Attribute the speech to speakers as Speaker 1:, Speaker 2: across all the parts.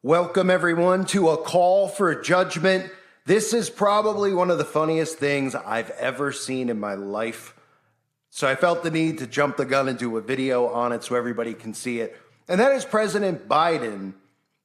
Speaker 1: Welcome, everyone, to A Call for Judgment. This is probably one of the funniest things I've ever seen in my life. So I felt the need to jump the gun and do a video on it so everybody can see it. And that is President Biden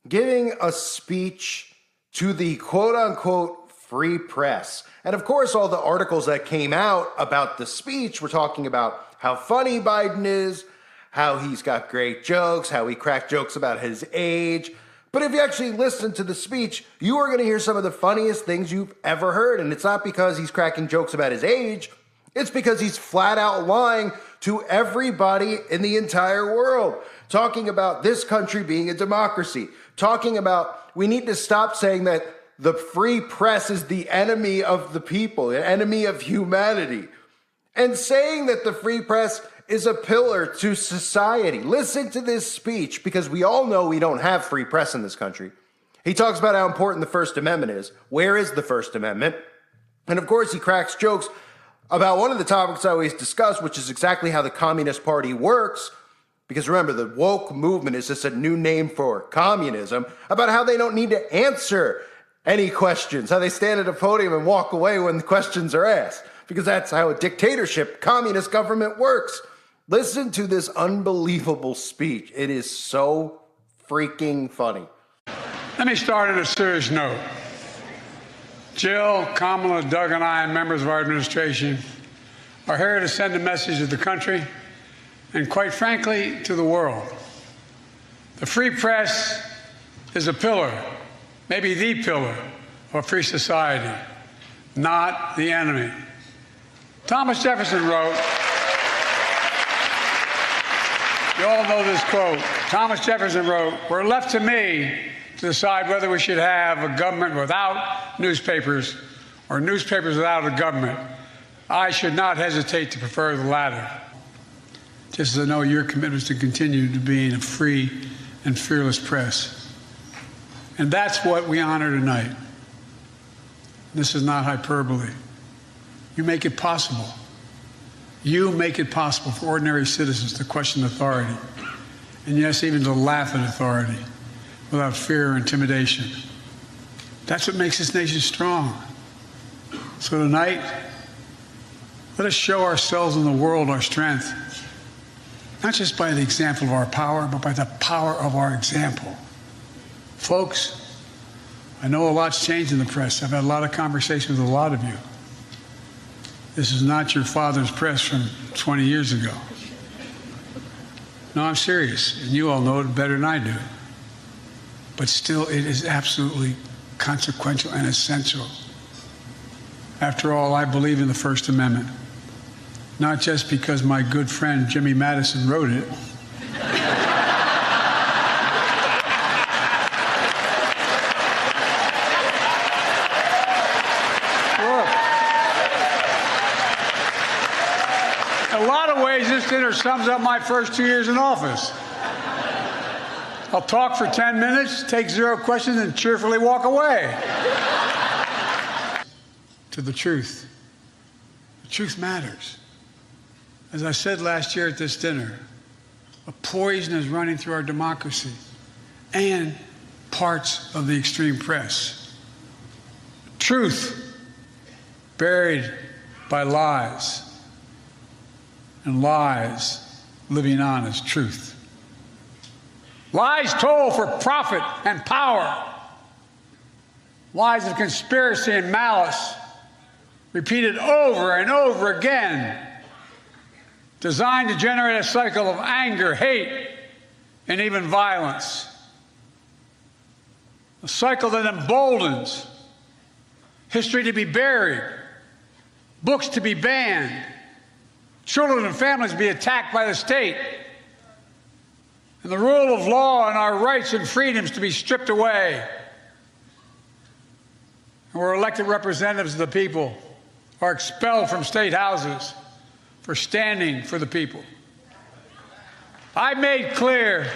Speaker 1: giving a speech to the quote-unquote free press. And of course, all the articles that came out about the speech were talking about how funny Biden is, how he's got great jokes, how he cracked jokes about his age. But if you actually listen to the speech, you are going to hear some of the funniest things you've ever heard. And it's not because he's cracking jokes about his age. It's because he's flat out lying to everybody in the entire world, talking about this country being a democracy, talking about we need to stop saying that the free press is the enemy of the people, an enemy of humanity, and saying that the free press is a pillar to society. Listen to this speech, because we all know we don't have free press in this country. He talks about how important the First Amendment is. Where is the First Amendment? And of course, he cracks jokes about one of the topics I always discuss, which is exactly how the Communist Party works. Because remember, the woke movement is just a new name for communism, about how they don't need to answer any questions, how they stand at a podium and walk away when the questions are asked, because that's how a dictatorship, communist government works. Listen to this unbelievable speech. It is so freaking funny.
Speaker 2: Let me start on a serious note. Jill, Kamala, Doug, and I, and members of our administration, are here to send a message to the country and, quite frankly, to the world. The free press is a pillar, maybe the pillar, of a free society, not the enemy. Thomas Jefferson wrote, you all know this quote. Thomas Jefferson wrote, "We're left to me to decide whether we should have a government without newspapers or newspapers without a government. I should not hesitate to prefer the latter." Just as I know your commitment is to continue to being a free and fearless press. And that's what we honor tonight. This is not hyperbole. You make it possible. You make it possible for ordinary citizens to question authority, and yes, even to laugh at authority without fear or intimidation. That's what makes this nation strong. So tonight, let us show ourselves and the world our strength, not just by the example of our power, but by the power of our example. Folks, I know a lot's changed in the press. I've had a lot of conversations with a lot of you. This is not your father's press from 20 years ago. No, I'm serious, and you all know it better than I do. But still, it is absolutely consequential and essential. After all, I believe in the First Amendment, not just because my good friend Jimmy Madison wrote it. In a lot of ways, this dinner sums up my first 2 years in office. I'll talk for 10 minutes, take 0 questions, and cheerfully walk away. To the truth. The truth matters. As I said last year at this dinner, a poison is running through our democracy and parts of the extreme press. Truth buried by lies, and lies living on as truth. Lies told for profit and power. Lies of conspiracy and malice, repeated over and over again, designed to generate a cycle of anger, hate, and even violence. A cycle that emboldens history to be buried, books to be banned, children and families be attacked by the state, and the rule of law and our rights and freedoms to be stripped away. And we're elected representatives of the people are expelled from state houses for standing for the people. I made clear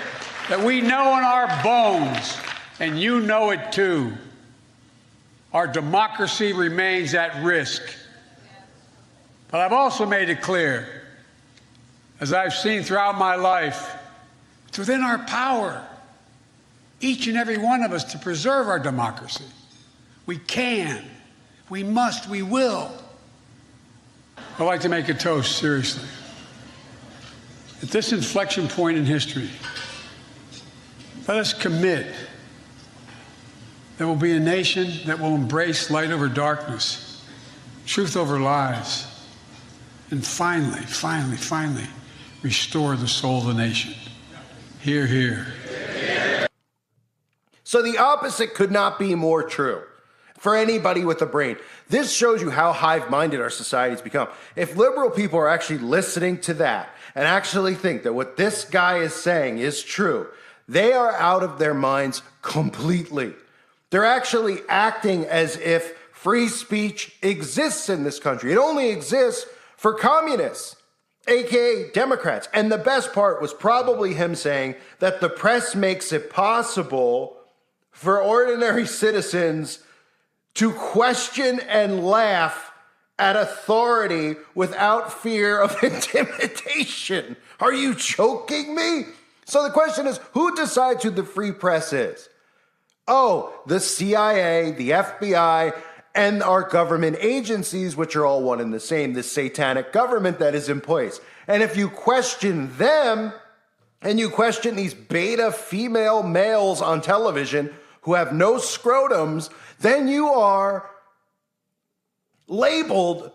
Speaker 2: that we know in our bones, and you know it too, our democracy remains at risk. But I've also made it clear, as I've seen throughout my life, it's within our power, each and every one of us, to preserve our democracy. We can, we must, we will. I'd like to make a toast, seriously. At this inflection point in history, let us commit that we'll be a nation that will embrace light over darkness, truth over lies, and finally, restore the soul of the nation. Hear, hear.
Speaker 1: So the opposite could not be more true for anybody with a brain. This shows you how hive-minded our society's become. If liberal people are actually listening to that and actually think that what this guy is saying is true, they are out of their minds completely. They're actually acting as if free speech exists in this country. It only exists for communists, aka Democrats. And the best part was probably him saying that the press makes it possible for ordinary citizens to question and laugh at authority without fear of intimidation. Are you joking me? So the question is, who decides who the free press is? Oh, the CIA, the FBI, and our government agencies, which are all one and the same, this satanic government that is in place. And if you question them, and you question these beta female males on television who have no scrotums, then you are labeled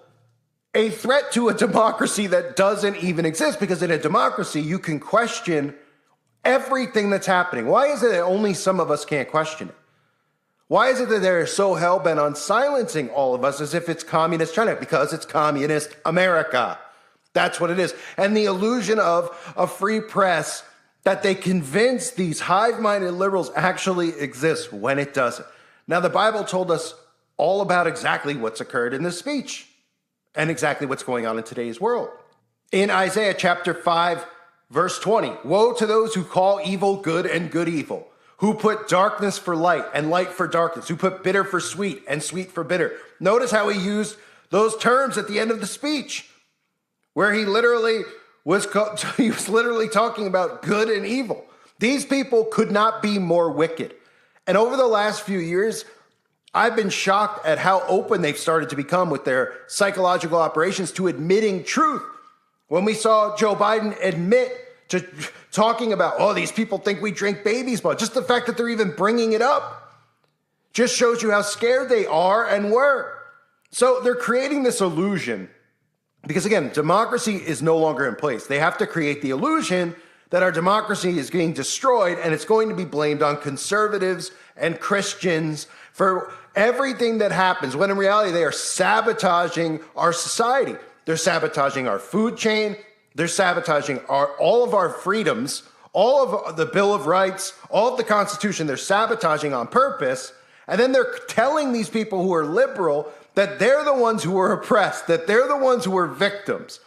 Speaker 1: a threat to a democracy that doesn't even exist, because in a democracy, you can question everything that's happening. Why is it that only some of us can't question it? Why is it that they're so hell-bent on silencing all of us as if it's communist China? Because it's communist America. That's what it is. And the illusion of a free press that they convince these hive-minded liberals actually exists when it doesn't. Now, the Bible told us all about exactly what's occurred in this speech and exactly what's going on in today's world. In Isaiah chapter 5, verse 20, woe to those who call evil good and good evil, who put darkness for light and light for darkness, who put bitter for sweet and sweet for bitter. Notice how he used those terms at the end of the speech, where he was literally talking about good and evil. These people could not be more wicked. And over the last few years, I've been shocked at how open they've started to become with their psychological operations to admitting truth. When we saw Joe Biden admit to talking about, oh, these people think we drink baby's blood, just the fact that they're even bringing it up just shows you how scared they are and were. So they're creating this illusion because, again, democracy is no longer in place. They have to create the illusion that our democracy is being destroyed, and it's going to be blamed on conservatives and Christians for everything that happens, when in reality they are sabotaging our society. They're sabotaging our food chain. They're sabotaging all of our freedoms, all of the Bill of Rights, all of the Constitution. They're sabotaging on purpose. And then they're telling these people who are liberal that they're the ones who are oppressed, that they're the ones who are victims.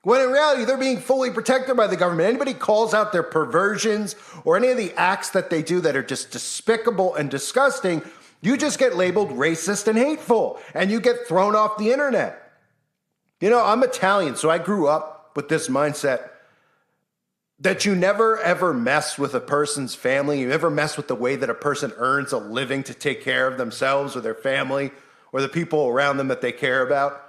Speaker 1: When in reality, they're being fully protected by the government. Anybody calls out their perversions or any of the acts that they do that are just despicable and disgusting, you just get labeled racist and hateful, and you get thrown off the internet. You know, I'm Italian, so I grew up with this mindset that you never, ever mess with a person's family. You never mess with the way that a person earns a living to take care of themselves or their family or the people around them that they care about.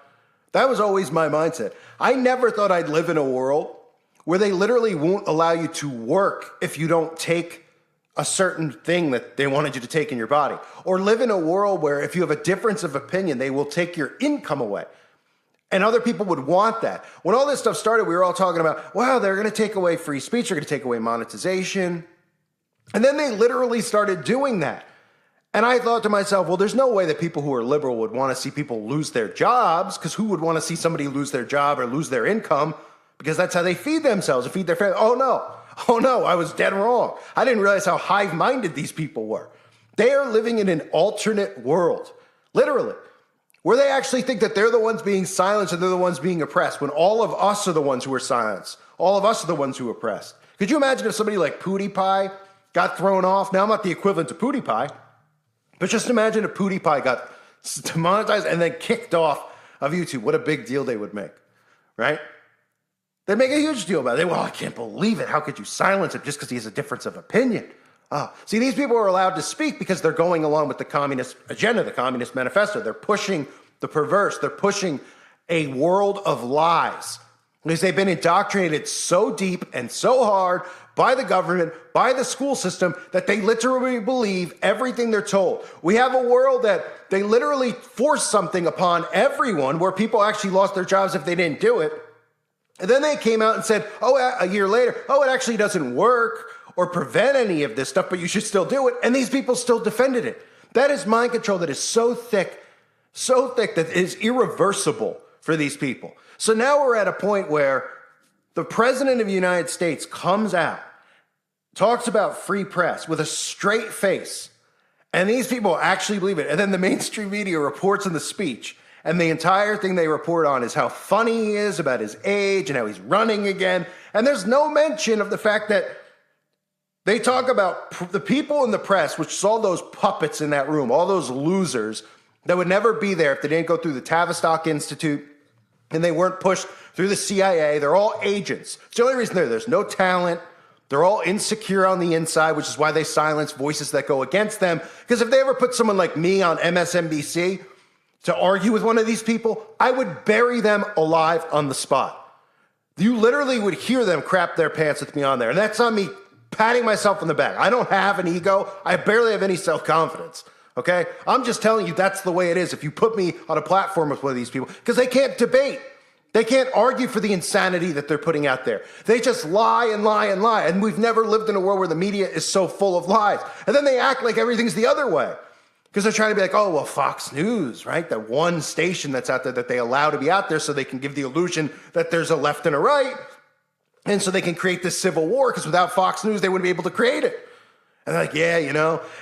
Speaker 1: That was always my mindset. I never thought I'd live in a world where they literally won't allow you to work if you don't take a certain thing that they wanted you to take in your body, or live in a world where if you have a difference of opinion, they will take your income away. And other people would want that. When all this stuff started, we were all talking about, wow, they're going to take away free speech. They're going to take away monetization. And then they literally started doing that. And I thought to myself, well, there's no way that people who are liberal would want to see people lose their jobs, because who would want to see somebody lose their job or lose their income? Because that's how they feed themselves and feed their family. Oh, no, I was dead wrong. I didn't realize how hive-minded these people were. They are living in an alternate world, literally, where they actually think that they're the ones being silenced and they're the ones being oppressed, when all of us are the ones who are silenced. All of us are the ones who are oppressed. Could you imagine if somebody like PewDiePie got thrown off? Now, I'm not the equivalent to PewDiePie, but just imagine if PewDiePie got demonetized and then kicked off of YouTube. What a big deal they would make, right? They'd make a huge deal about it. Well, I can't believe it. How could you silence him just because he has a difference of opinion? See, these people are allowed to speak because they're going along with the communist agenda, the communist manifesto. They're pushing the perverse. They're pushing a world of lies because they've been indoctrinated so deep and so hard by the government, by the school system, that they literally believe everything they're told. We have a world that they literally force something upon everyone where people actually lost their jobs if they didn't do it. And then they came out and said, a year later, it actually doesn't work or prevent any of this stuff, but you should still do it. And these people still defended it. That is mind control that is so thick that it is irreversible for these people. So now we're at a point where the president of the United States comes out, talks about free press with a straight face, and these people actually believe it. And then the mainstream media reports in the speech, and the entire thing they report on is how funny he is about his age and how he's running again. And there's no mention of the fact that they talk about the people in the press, which saw those puppets in that room, all those losers that would never be there if they didn't go through the Tavistock Institute and they weren't pushed through the CIA. They're all agents. It's the only reason there's no talent. They're all insecure on the inside, which is why they silence voices that go against them. Because if they ever put someone like me on MSNBC to argue with one of these people, I would bury them alive on the spot. You literally would hear them crap their pants with me on there. And that's not me patting myself on the back. I don't have an ego. I barely have any self-confidence. Okay? I'm just telling you that's the way it is if you put me on a platform with one of these people, because they can't debate. They can't argue for the insanity that they're putting out there. They just lie and lie and lie. And we've never lived in a world where the media is so full of lies. And then they act like everything's the other way. Because they're trying to be like, Fox News, right? That one station that's out there that they allow to be out there so they can give the illusion that there's a left and a right. And so they can create this civil war, because without Fox News, they wouldn't be able to create it. And they're like,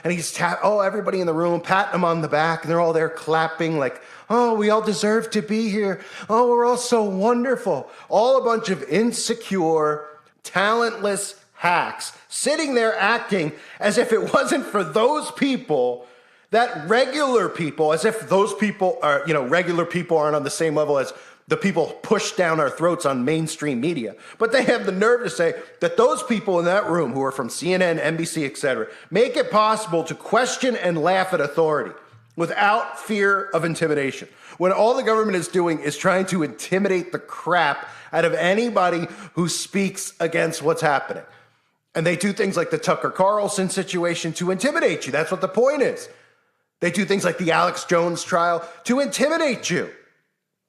Speaker 1: and he's everybody in the room, patting him on the back, and they're all there clapping like, we all deserve to be here. We're all so wonderful. All a bunch of insecure, talentless hacks sitting there acting as if it wasn't for those people, that regular people, as if those people are, regular people aren't on the same level as the people pushed down our throats on mainstream media. But they have the nerve to say that those people in that room who are from CNN, NBC, etc., make it possible to question and laugh at authority without fear of intimidation. When all the government is doing is trying to intimidate the crap out of anybody who speaks against what's happening. And they do things like the Tucker Carlson situation to intimidate you. That's what the point is. They do things like the Alex Jones trial to intimidate you.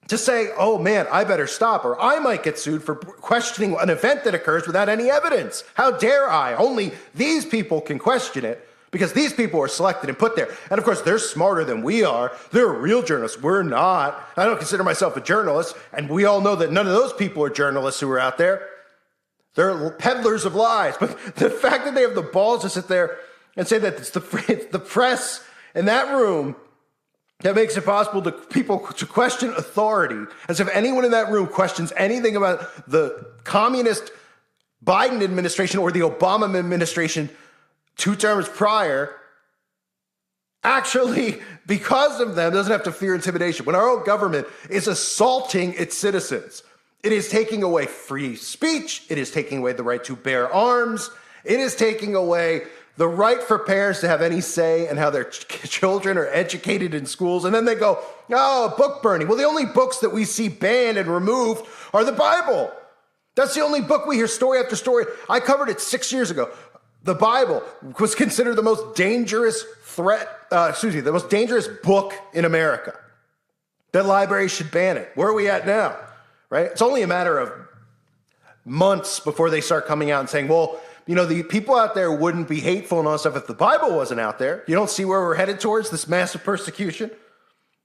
Speaker 1: To say, man, I better stop, or I might get sued for questioning an event that occurs without any evidence. How dare I? Only these people can question it because these people are selected and put there. And of course, they're smarter than we are. They're real journalists. We're not. I don't consider myself a journalist. And we all know that none of those people are journalists who are out there. They're peddlers of lies. But the fact that they have the balls to sit there and say that it's the press in that room that makes it possible to people to question authority, as if anyone in that room questions anything about the communist Biden administration or the Obama administration 2 terms prior, actually, because of them, doesn't have to fear intimidation. When our own government is assaulting its citizens, it is taking away free speech, it is taking away the right to bear arms, it is taking away the right for parents to have any say in how their children are educated in schools. And then they go, book burning. Well, the only books that we see banned and removed are the Bible. That's the only book we hear story after story. I covered it 6 years ago. The Bible was considered the most dangerous the most dangerous book in America. That libraries should ban it. Where are we at now? Right? It's only a matter of months before they start coming out and saying, the people out there wouldn't be hateful and all that stuff if the Bible wasn't out there. You don't see where we're headed towards, this massive persecution?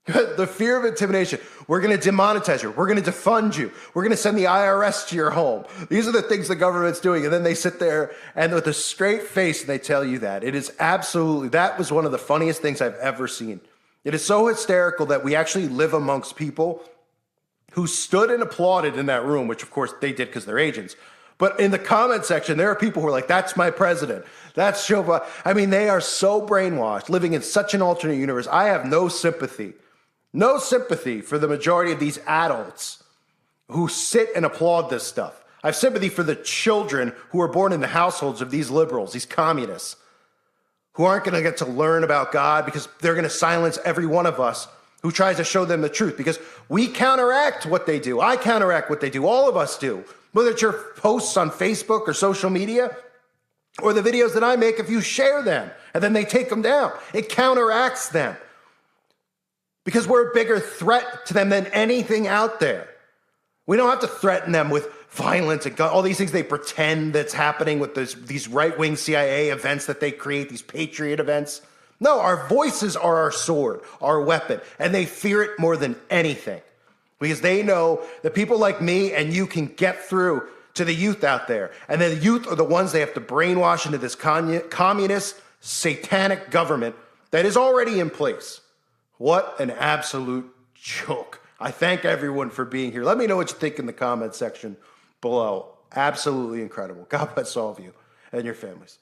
Speaker 1: The fear of intimidation. We're going to demonetize you. We're going to defund you. We're going to send the IRS to your home. These are the things the government's doing. And then they sit there and with a straight face, they tell you that. It is that was one of the funniest things I've ever seen. It is so hysterical that we actually live amongst people who stood and applauded in that room, which of course they did because they're agents. But in the comment section, there are people who are like, that's my president. That's Joe Biden. I mean, they are so brainwashed, living in such an alternate universe. I have no sympathy for the majority of these adults who sit and applaud this stuff. I have sympathy for the children who are born in the households of these liberals, these communists. who aren't going to get to learn about God because they're going to silence every one of us who tries to show them the truth, because we counteract what they do. I counteract what they do. All of us do. Whether it's your posts on Facebook or social media or the videos that I make, if you share them and then they take them down, it counteracts them because we're a bigger threat to them than anything out there. We don't have to threaten them with violence and all these things they pretend that's happening with these right-wing CIA events that they create, these patriot events. No, our voices are our sword, our weapon, and they fear it more than anything because they know that people like me and you can get through to the youth out there. And then the youth are the ones they have to brainwash into this communist, satanic government that is already in place. What an absolute joke. I thank everyone for being here. Let me know what you think in the comment section below. Absolutely incredible. God bless all of you and your families.